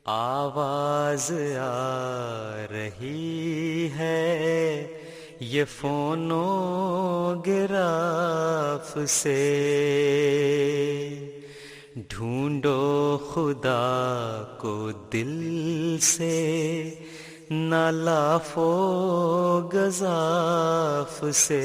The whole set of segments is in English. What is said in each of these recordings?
आवाज आ रही है ये फोनोग्राफ से, ढूंढो खुदा को दिल से, ना लाफो गजाफ से।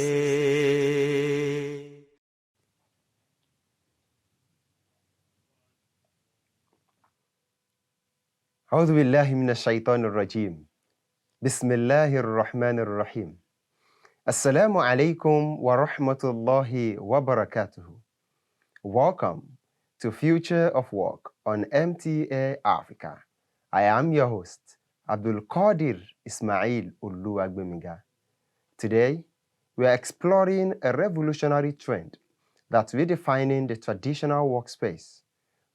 أعوذ بالله من الشيطان الرجيم. بسم الله الرحمن الرحيم. السلام عليكم ورحمة الله وبركاته. Welcome to Future of Work on MTA Africa. I am your host, Abdul Qadir Ismail Uluwagbemiga. Today, we are exploring a revolutionary trend that's redefining the traditional workspace,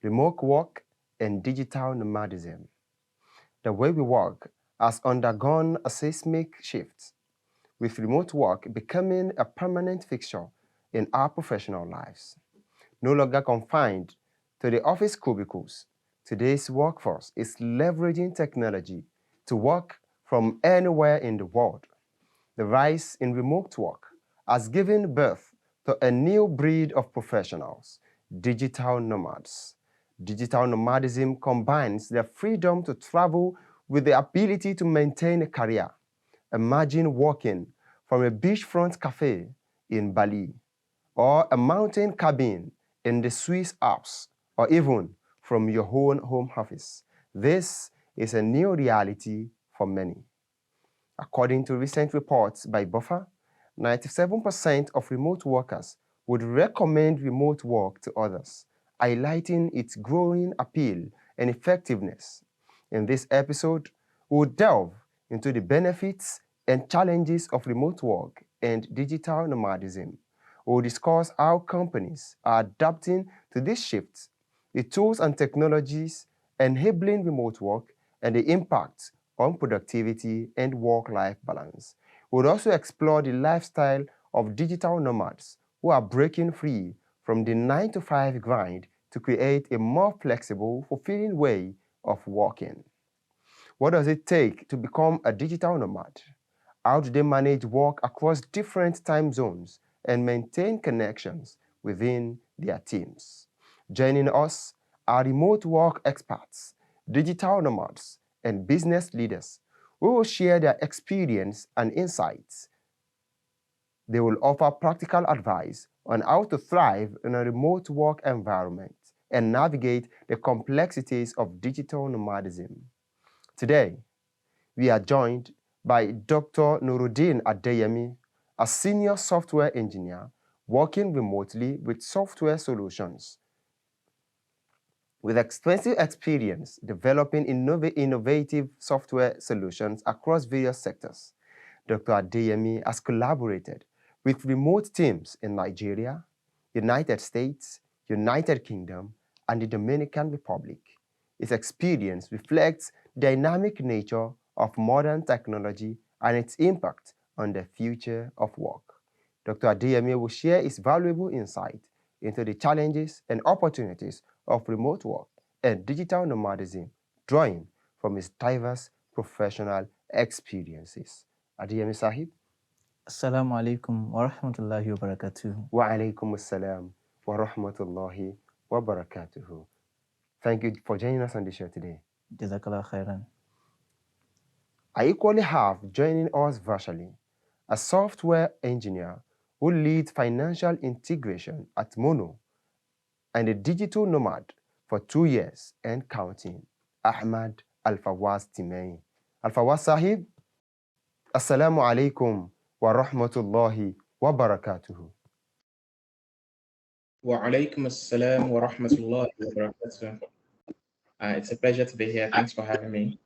remote work, and digital nomadism. The way we work has undergone a seismic shift, with remote work becoming a permanent fixture in our professional lives. No longer confined to the office cubicles, today's workforce is leveraging technology to work from anywhere in the world. The rise in remote work has given birth to a new breed of professionals, digital nomads. Digital nomadism combines the freedom to travel with the ability to maintain a career. Imagine working from a beachfront cafe in Bali, or a mountain cabin in the Swiss Alps, or even from your own home office. This is a new reality for many. According to recent reports by Buffer, 97% of remote workers would recommend remote work to others, highlighting its growing appeal and effectiveness. In this episode, we'll delve into the benefits and challenges of remote work and digital nomadism. We'll discuss how companies are adapting to this shift, the tools and technologies enabling remote work, and the impact on productivity and work-life balance. We'll also explore the lifestyle of digital nomads who are breaking free from the 9-to-5 grind to create a more flexible, fulfilling way of working. What does it take to become a digital nomad? How do they manage work across different time zones and maintain connections within their teams? Joining us are remote work experts, digital nomads, and business leaders who will share their experience and insights. They will offer practical advice on how to thrive in a remote work environment and navigate the complexities of digital nomadism. Today, we are joined by Dr. Nuruddin Adeyemi, a senior software engineer working remotely with software solutions. With extensive experience developing innovative software solutions across various sectors, Dr. Adeyemi has collaborated with remote teams in Nigeria, United States, United Kingdom, and the Dominican Republic. His experience reflects the dynamic nature of modern technology and its impact on the future of work. Dr. Adeyemi will share his valuable insight into the challenges and opportunities of remote work and digital nomadism, drawing from his diverse professional experiences. Adeyemi Sahib. Assalamu alaikum wa rahmatullahi wa barakatuh. Wa alaikum assalam wa rahmatullahi wa barakatuhu. Thank you for joining us on the show today. Jazakallah khairan. I equally have joining us virtually a software engineer who leads financial integration at Mono and a digital nomad for 2 years and counting, Ahmad Al-Fawaz Timei. Al-Fawaz Sahib, Assalamu alaikum wa rahmatullahi wa barakatuhu. Wa alaikum assalam wa rahmatullahi wa barakatuh. It's a pleasure to be here. Thanks for having me.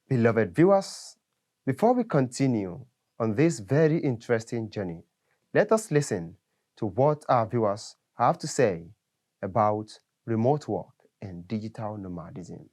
Beloved viewers, before we continue on this very interesting journey, let us listen to what our viewers have to say about remote work and digital nomadism.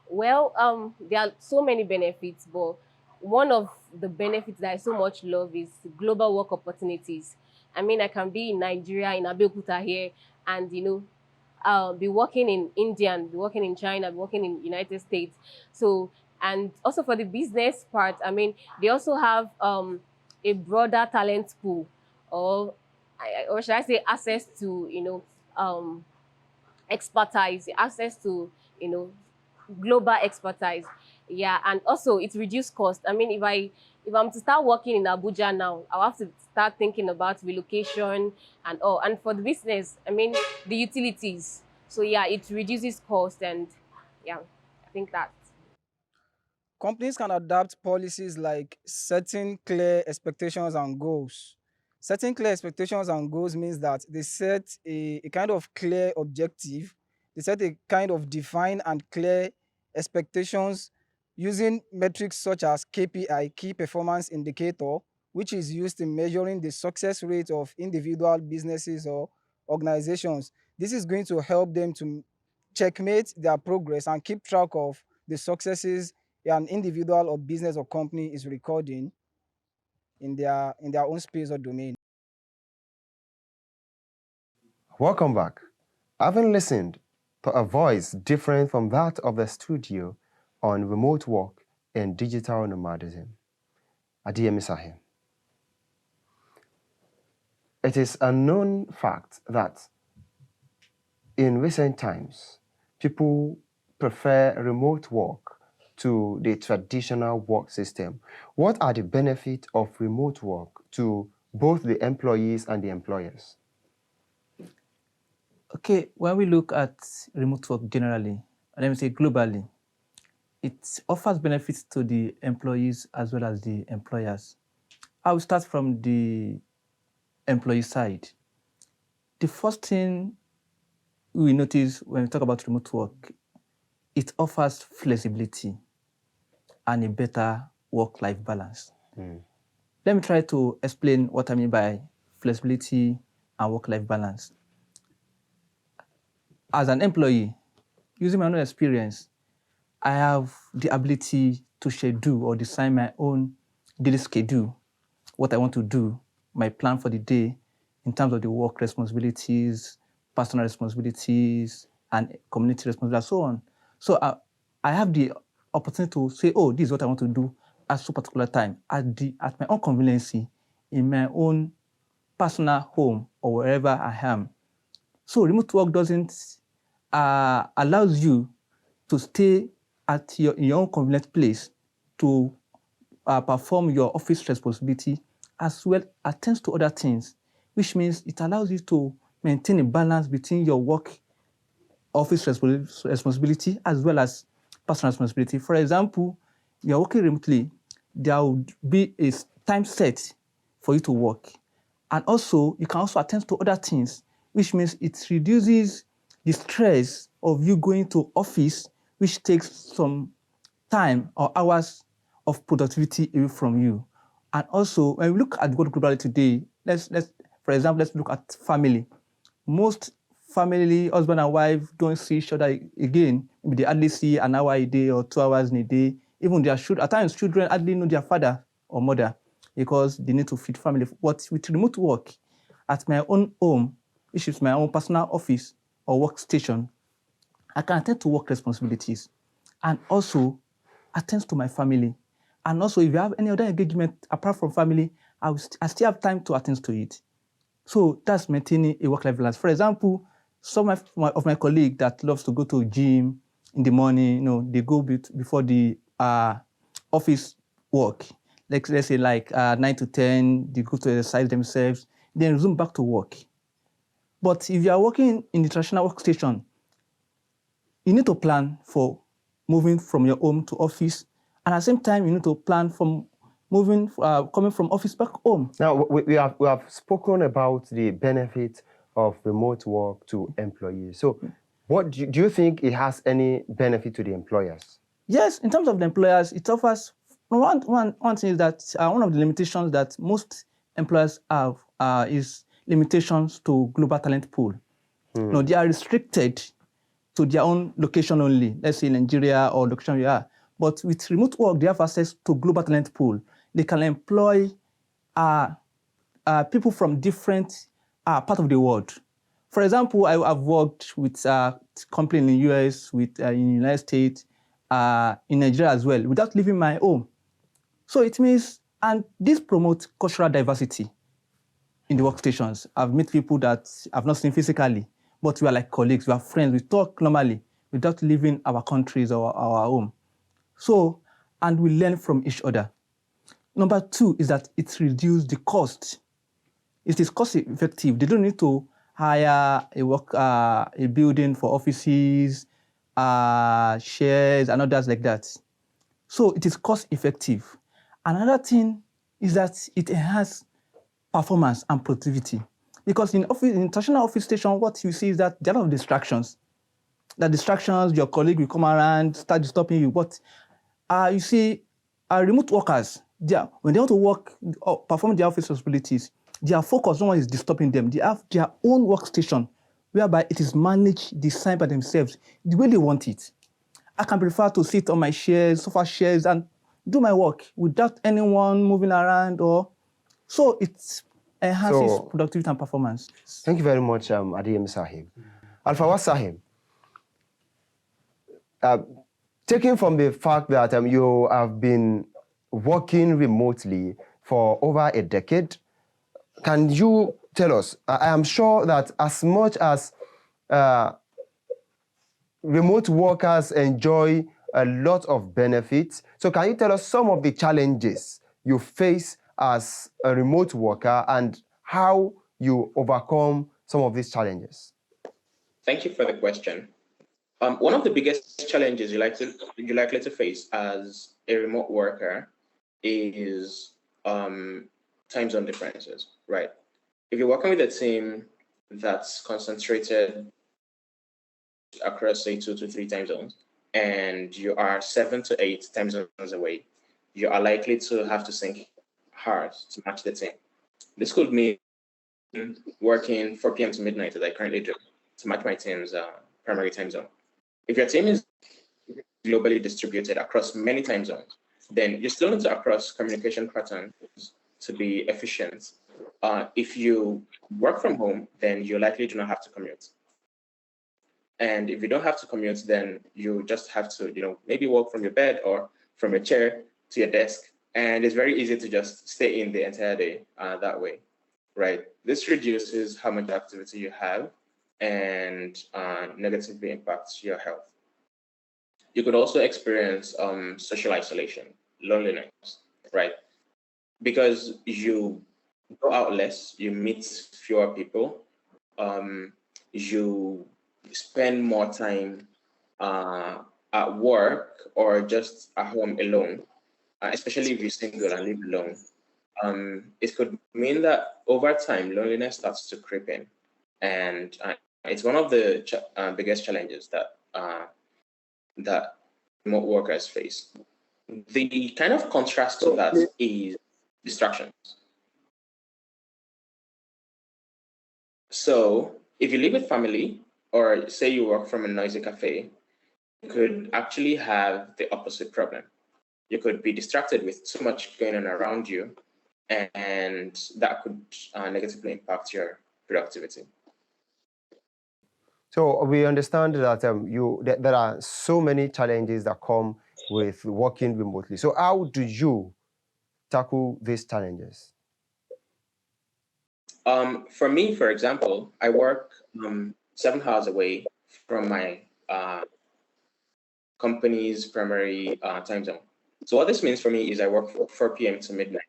Well, there are so many benefits, but one of the benefits that I so much love is global work opportunities. I mean, I can be in Nigeria, in Abeokuta here, and be working in India, and be working in China, be working in United States. So, and also for the business part, I mean, they also have a broader talent pool, or or should I say access to expertise, access to global expertise. Yeah, and also it reduced cost. I mean, if I'm to start working in Abuja now, I'll have to start thinking about relocation and all. And for the business, I mean, the utilities. So yeah, it reduces cost, and yeah, I think that. Companies can adapt policies like setting clear expectations and goals. Setting clear expectations and goals means that they set a kind of clear objective, they set a kind of defined and clear expectations using metrics such as KPI, key performance indicator, which is used in measuring the success rate of individual businesses or organizations. This is going to help them to checkmate their progress and keep track of the successes an individual or business or company is recording in their own space or domain. Welcome back. Having listened to a voice different from that of the studio on remote work and digital nomadism, Adiyemi Sahim. It is a known fact that in recent times, people prefer remote work to the traditional work system. What are the benefits of remote work to both the employees and the employers? Okay, when we look at remote work generally, let me say globally, it offers benefits to the employees as well as the employers. I will start from the employee side. The first thing we notice when we talk about remote work, it offers flexibility and a better work-life balance. Let me try to explain what I mean by flexibility and work-life balance. As an employee, using my own experience, I have the ability to schedule or design my own daily schedule, what I want to do, my plan for the day in terms of the work responsibilities, personal responsibilities, and community responsibilities, and so on. So I have the opportunity to say, oh, this is what I want to do at so particular time, at my own convenience, in my own personal home or wherever I am. So remote work doesn't allows you to stay at your own convenient place to perform your office responsibility as well attends to other things, which means it allows you to maintain a balance between your work office responsibility as well as personal responsibility. For example, you're working remotely, there would be a time set for you to work. And also, you can also attend to other things, which means it reduces the stress of you going to office, which takes some time or hours of productivity away from you. And also, when we look at work globally today, for example, let's look at family. Most family, husband and wife, don't see each other again. Maybe they hardly see an hour a day or 2 hours in a day. Even at times, children hardly know their father or mother because they need to feed family. But with remote work, at my own home, which is my own personal office or workstation, I can attend to work responsibilities and also attend to my family. And also, if you have any other engagement apart from family, I still have time to attend to it. So that's maintaining a work-life balance. For example, some of my colleagues that loves to go to gym in the morning, they go before the office work. Let's say 9 to 10, they go to exercise themselves, then resume back to work. But if you are working in the traditional workstation, you need to plan for moving from your home to office, and at the same time, you need to plan from coming from office back home. Now, we have spoken about the benefit of remote work to employees. So, what do you think it has any benefit to the employers? Yes, in terms of the employers, it offers one thing is that one of the limitations that most employers have is limitations to global talent pool. They are restricted to their own location only, let's say Nigeria or location you are. But with remote work, they have access to global talent pool. They can employ people from different parts of the world. For example, I've worked with a company in the US, in the United States, in Nigeria as well, without leaving my home. So it means, and this promotes cultural diversity in the workstations. I've met people that I've not seen physically, but we are like colleagues, we are friends, we talk normally without leaving our countries or our home. So, and we learn from each other. Number two is that it reduces the cost. It is cost effective. They don't need to hire a building for offices, shares, and others like that. So it is cost effective. Another thing is that it enhances performance and productivity. Because in international office station, what you see is that there are a lot of distractions. The distractions, your colleague will come around, start disturbing you. But you see, remote workers, when they want to work or perform their office responsibilities, their focus, no one is disturbing them. They have their own workstation, whereby it is managed, designed by themselves, the way they want it. I can prefer to sit on my chairs, sofa chairs, and do my work without anyone moving around. So it enhances productivity and performance. Thank you very much, Adiyemi Sahib. Alfawad Sahib, taking from the fact that you have been working remotely for over a decade, can you tell us, I am sure that as much as remote workers enjoy a lot of benefits, so can you tell us some of the challenges you face as a remote worker and how you overcome some of these challenges? Thank you for the question. One of the biggest challenges you're likely to face as a remote worker is time zone differences, right? If you're working with a team that's concentrated across, say, 2 to 3 time zones, and you are 7 to 8 time zones away, you are likely to have to think hard to match the team. This could mean working 4 p.m. to midnight, as I currently do, to match my team's primary time zone. If your team is globally distributed across many time zones, then you still need to across communication patterns to be efficient. If you work from home, then you likely do not have to commute. And if you don't have to commute, then you just have to, maybe walk from your bed or from your chair to your desk. And it's very easy to just stay in the entire day that way, right? This reduces how much activity you have and negatively impacts your health. You could also experience social isolation, loneliness, right? Because you go out less, you meet fewer people, you spend more time at work or just at home alone, especially if you're single and live alone. It could mean that over time, loneliness starts to creep in. And it's one of the biggest challenges that remote workers face. The kind of contrast to that is distractions. So if you live with family, or say you work from a noisy cafe, you could actually have the opposite problem. You could be distracted with too much going on around you, and that could negatively impact your productivity. So we understand that there are so many challenges that come with working remotely. So how do you tackle these challenges? For me, for example, I work 7 hours away from my company's primary time zone. So what this means for me is I work from 4 p.m. to midnight.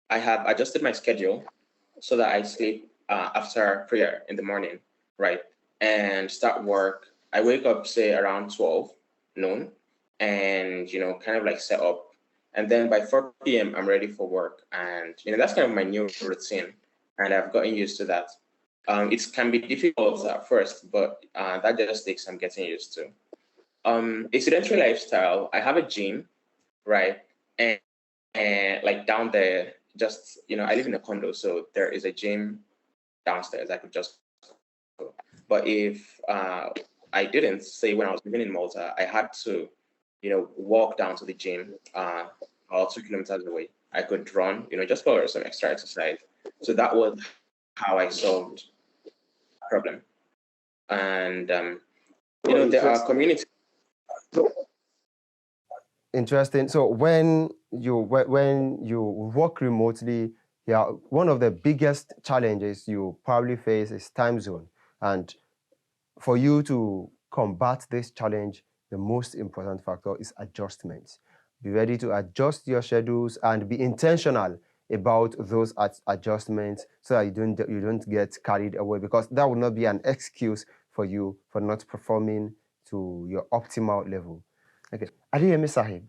I have adjusted my schedule so that I sleep after prayer in the morning, right? And start work. I wake up, say, around 12 noon and, kind of like set up. And then by 4 p.m., I'm ready for work. And, that's kind of my new routine. And I've gotten used to that. It can be difficult at first, but that just takes some getting used to. A sedentary lifestyle, I have a gym, right? And like down there, just, I live in a condo, so there is a gym downstairs. I could just go. But if I didn't, say when I was living in Malta, I had to, walk down to the gym about 2 kilometers away. I could run, just for some extra exercise. So that was how I solved problem. And there are communities. Interesting. So when you work remotely, yeah, one of the biggest challenges you probably face is time zone. And for you to combat this challenge, the most important factor is adjustment. Be ready to adjust your schedules and be intentional about those adjustments so that you don't get carried away, because that will not be an excuse for you for not performing to your optimal level. Okay, Adeyemi Sahib,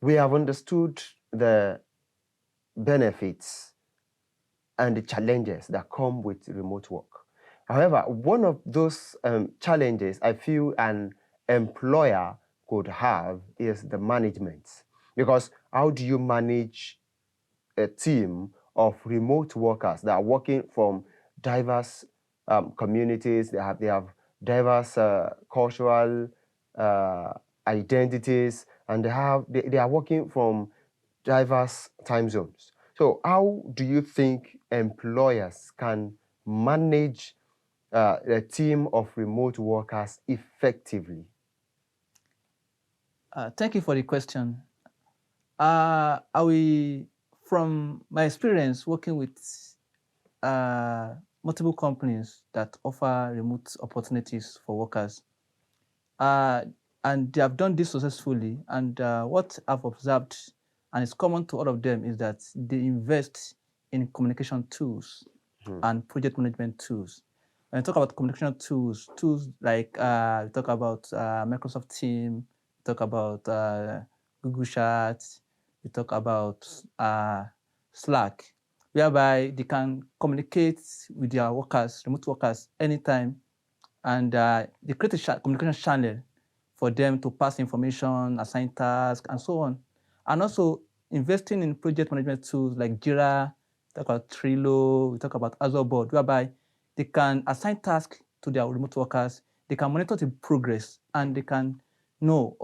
we have understood the benefits and the challenges that come with remote work. However, one of those challenges I feel an employer could have is the management. Because how do you manage a team of remote workers that are working from diverse communities? They have diverse cultural identities, and they are working from diverse time zones. So how do you think employers can manage a team of remote workers effectively? Thank you for the question. From my experience working with multiple companies that offer remote opportunities for workers, and they have done this successfully, and what I've observed, and it's common to all of them, is that they invest in communication tools and project management tools. When I talk about communication tools like we talk about Microsoft Teams, we talk about Google Charts, we talk about Slack, whereby they can communicate with their workers, remote workers, anytime, and they create a communication channel for them to pass information, assign tasks, and so on. And also investing in project management tools like Jira, we talk about Trello, we talk about Azure Board, whereby they can assign tasks to their remote workers, they can monitor the progress, and they can know,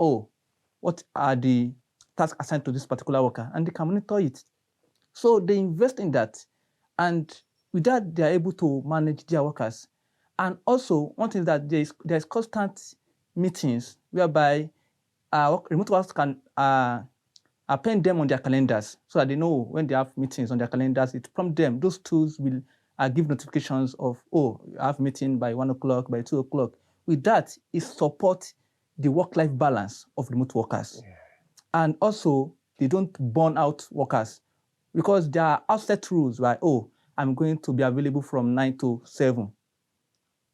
what are the tasks assigned to this particular worker, and they can monitor it. So they invest in that, and with that, they are able to manage their workers. And also, one thing is that there's constant meetings whereby remote workers can append them on their calendars so that they know when they have meetings on their calendars. It prompts them. Those tools will give notifications of, you have meeting by 1 o'clock, by 2 o'clock. With that, it supports the work-life balance of remote workers. Yeah. And also, they don't burn out workers because there are outset rules where, I'm going to be available from 9 to 7.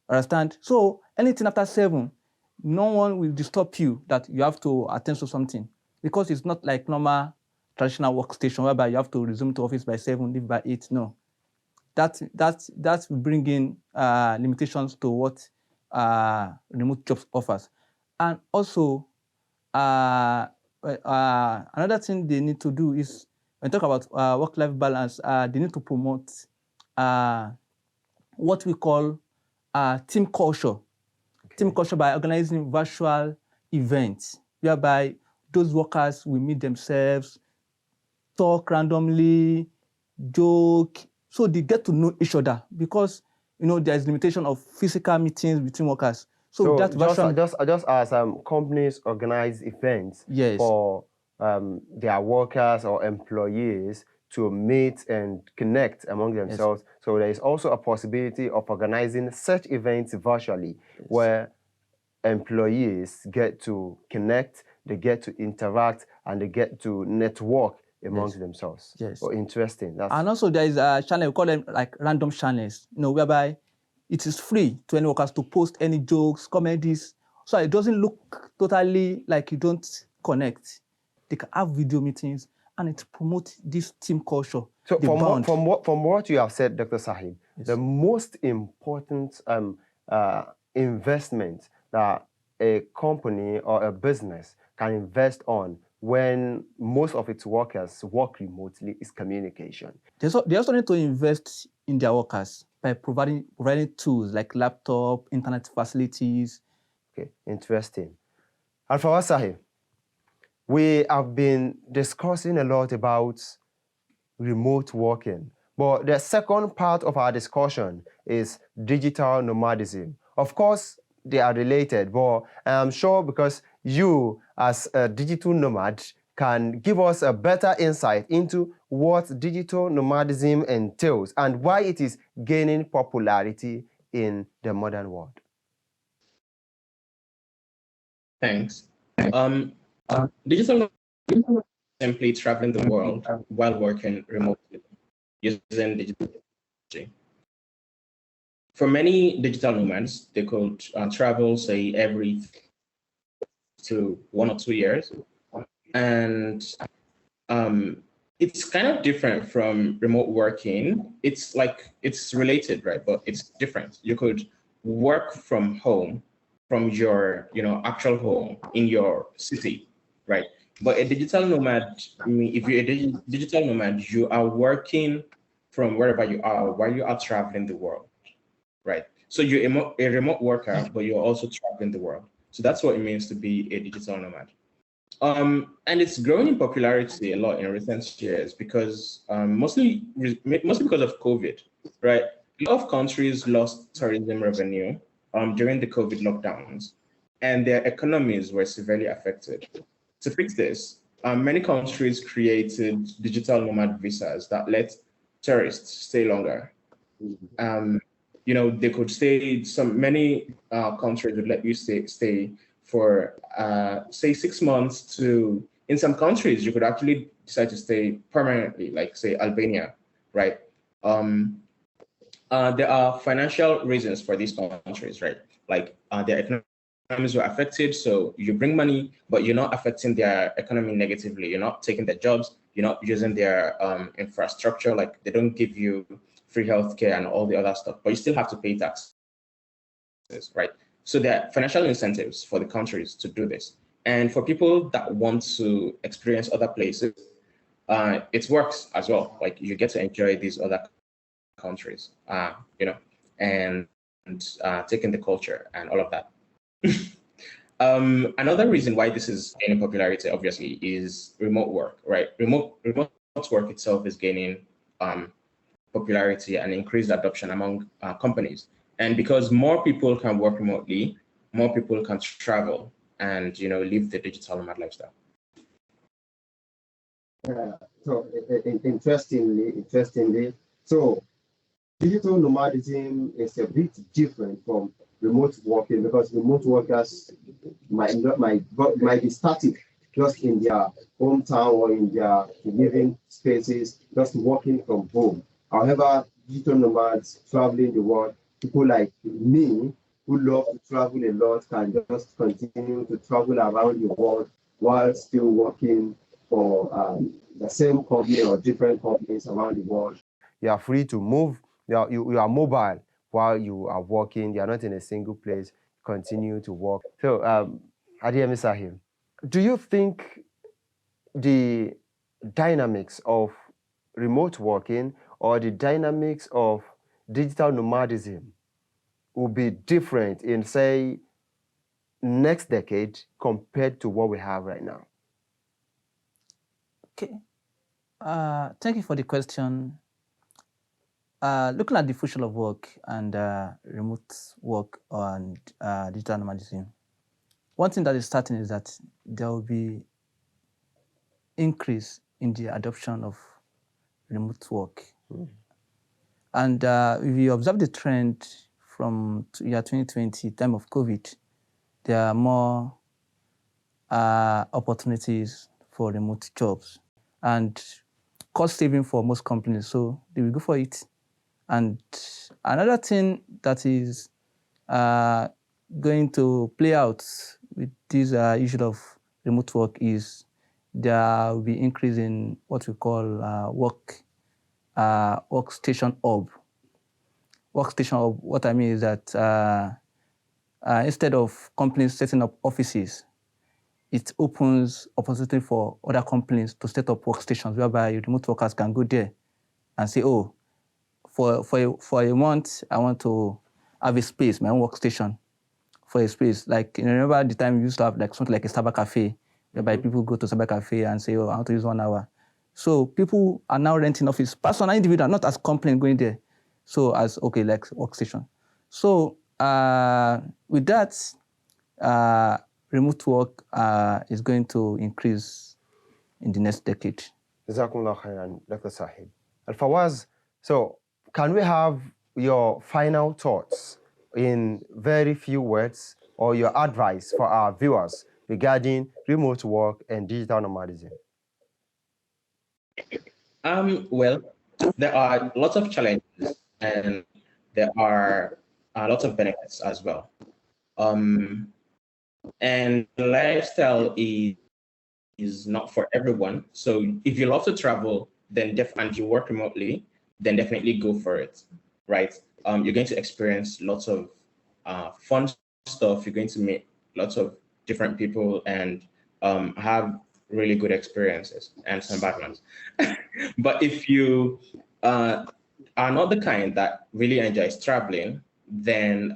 Understand? So anything after 7, no one will disturb you that you have to attend to something, because it's not like normal traditional workstation whereby you have to resume to office by 7, leave by 8. No, that's bringing limitations to what remote jobs offers. And also, another thing they need to do is, when we talk about work-life balance, they need to promote what we call team culture. Okay. Team culture by organizing virtual events whereby those workers will meet themselves, talk randomly, joke, so they get to know each other, because there's limitation of physical meetings between workers. So that just as companies organize events, yes, for their workers or employees to meet and connect among themselves. Yes. So there is also a possibility of organizing such events virtually, yes, where employees get to connect, they get to interact, and they get to network amongst, yes, themselves. Yes. So interesting. And also there is a channel, we call them like random channels, whereby it is free to any workers to post any jokes, comedies, so it doesn't look totally like you don't connect. They can have video meetings, and it promotes this team culture. So from what you have said, Dr. Sahib, yes, the most important investment that a company or a business can invest on when most of its workers work remotely is communication. They also need to invest in their workers by providing tools like laptop, internet facilities. Okay, interesting. Alfawa Sahib, we have been discussing a lot about remote working, But the second part of our discussion is digital nomadism. Of course, they are related, but I'm sure because you, as a digital nomad, can give us a better insight into what digital nomadism entails and why it is gaining popularity in the modern world. Thanks. Digital nomadism is simply traveling the world while working remotely using digital technology. For many digital nomads, they could travel, say, every to 1 or 2 years. And it's kind of different from remote working. It's related, right? But it's different. You could work from home, from your actual home in your city, right? But a digital nomad, if you're a digital nomad, you are working from wherever you are while you are traveling the world, right? So you're a remote worker, but you're also traveling the world. So that's what it means to be a digital nomad. And it's grown in popularity a lot in recent years because mostly because of COVID, right? A lot of countries lost tourism revenue during the COVID lockdowns, and their economies were severely affected. To fix this, many countries created digital nomad visas that let tourists stay longer. They could stay. Many countries would let you stay for say 6 months to. In some countries, you could actually decide to stay permanently, like say Albania, right? There are financial reasons for these countries, right? Like their economies were affected, so you bring money, but you're not affecting their economy negatively. You're not taking their jobs. You're not using their infrastructure. Like they don't give you free healthcare and all the other stuff, but you still have to pay taxes, right? So there are financial incentives for the countries to do this. And for people that want to experience other places, it works as well. Like you get to enjoy these other countries, and taking the culture and all of that. Another reason why this is gaining popularity, obviously, is remote work, right? Remote work itself is gaining popularity and increased adoption among companies. And because more people can work remotely, more people can travel and live the digital nomad lifestyle. So interestingly, so digital nomadism is a bit different from remote working because remote workers might be static just in their hometown or in their living spaces, just working from home. However, digital nomads traveling the world, people like me who love to travel a lot, can just continue to travel around the world while still working for the same company or different companies around the world. You are free to move. You are mobile while you are working. You are not in a single place. Continue to work. So, Adiyemi Sahim, do you think the dynamics of remote working or the dynamics of digital nomadism will be different in, say, next decade compared to what we have right now? Okay. Thank you for the question. Looking at the future of work and remote work and digital nomadism, one thing that is certain is that there will be increase in the adoption of remote work. And if you observe the trend from year 2020, time of COVID, there are more opportunities for remote jobs and cost saving for most companies, so they will go for it. And another thing that is going to play out with this issue of remote work is there will be increase in what we call workstation hub. Workstation hub, what I mean is that instead of companies setting up offices, it opens opportunity for other companies to set up workstations whereby remote workers can go there and say, oh, for a month, I want to have a space, my own workstation for a space. Like, remember the time we used to have like something like a cyber cafe, whereby people go to cyber cafe and say, oh, I want to use 1 hour. So people are now renting office, personal individual, not as company going there. So as, okay, like workstation. So with that, remote work is going to increase in the next decade. Jazakumullah khairan, Dr. Sahib. Al-Fawaz, so can we have your final thoughts in very few words or your advice for our viewers regarding remote work and digital nomadism? Well, there are lots of challenges and there are lots of benefits as well. And lifestyle is not for everyone. So if you love to travel, then and you work remotely, then definitely go for it, right? You're going to experience lots of fun stuff. You're going to meet lots of different people and have really good experiences and some bad ones. But if you are not the kind that really enjoys traveling, then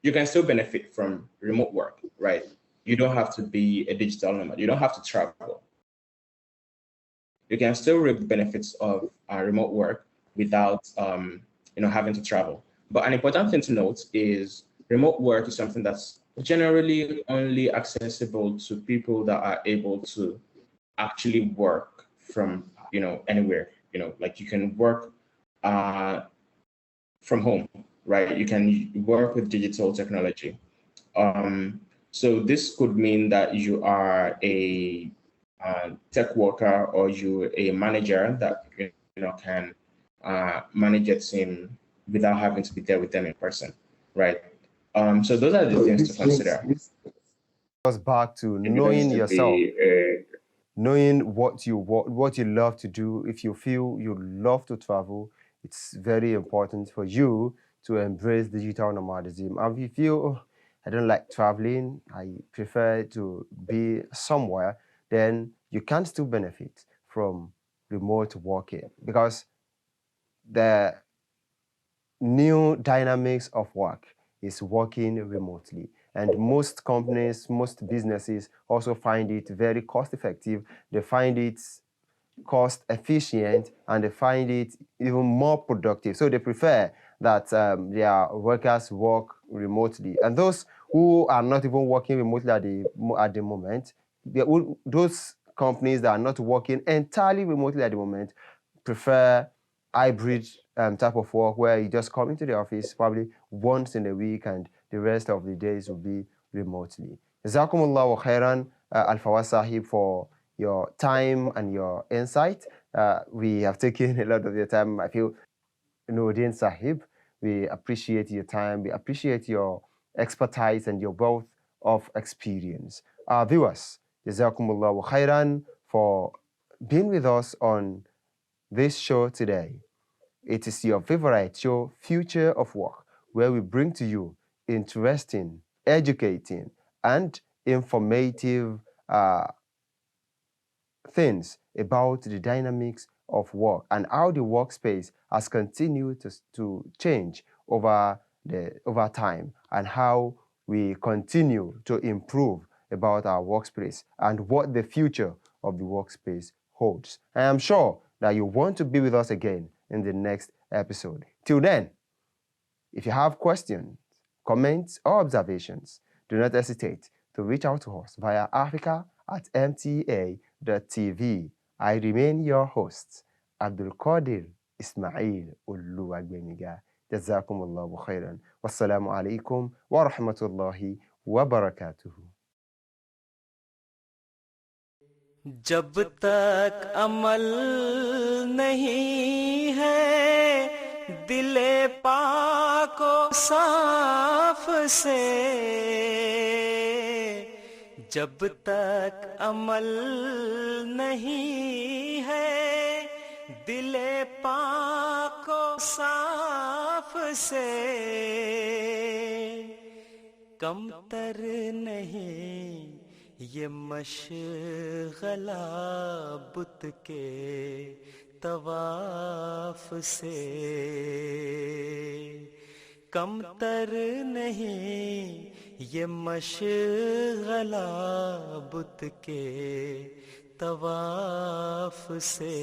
you can still benefit from remote work, right? You don't have to be a digital nomad. You don't have to travel. You can still reap the benefits of remote work without having to travel. But an important thing to note is remote work is something that's generally only accessible to people that are able to actually work from anywhere. Like you can work from home, right? You can work with digital technology. So this could mean that you are a tech worker or you're a manager that can manage a team without having to be there with them in person, right? So those are the things to consider. Goes back to If you're knowing going to yourself, be knowing what you love to do. If you feel you love to travel, it's very important for you to embrace digital nomadism. And if you feel, "Oh, I don't like traveling, I prefer to be somewhere," then you can still benefit from remote working, because the new dynamics of work is working remotely. And most companies, most businesses also find it very cost effective. They find it cost efficient, and they find it even more productive. So they prefer that their workers work remotely. And those who are not even working remotely at the moment, those companies that are not working entirely remotely at the moment prefer hybrid type of work, where you just come into the office probably once in a week and the rest of the days will be remotely. Jazakumullahu khairan, Al-Fawaz Sahib, for your time and your insight. We have taken a lot of your time. I feel, Noordin Sahib, we appreciate your time. We appreciate your expertise and your wealth of experience. Our viewers, Jazakumullahu khairan for being with us on this show today. It is your favorite show, Future of Work, where we bring to you interesting, educating, and informative things about the dynamics of work and how the workspace has continued to change over time, and how we continue to improve about our workspace and what the future of the workspace holds. I am sure that you want to be with us again in the next episode. Till then, if you have questions, comments, or observations, do not hesitate to reach out to us via africa@mta.tv. I remain your host, Abdul Qadir Ismail Uluwagbemiga. Jazakumullahu khairan. Wassalamu alaikum wa rahmatullahi wa barakatuhu. जब तक अमल नहीं है दिले पाको साफ से, जब तक अमल नहीं है दिले पाको साफ से, कमतर नहीं ये मशगला बुत के तवाफ से, कमतर नहीं ये मशगला बुत के तवाफ से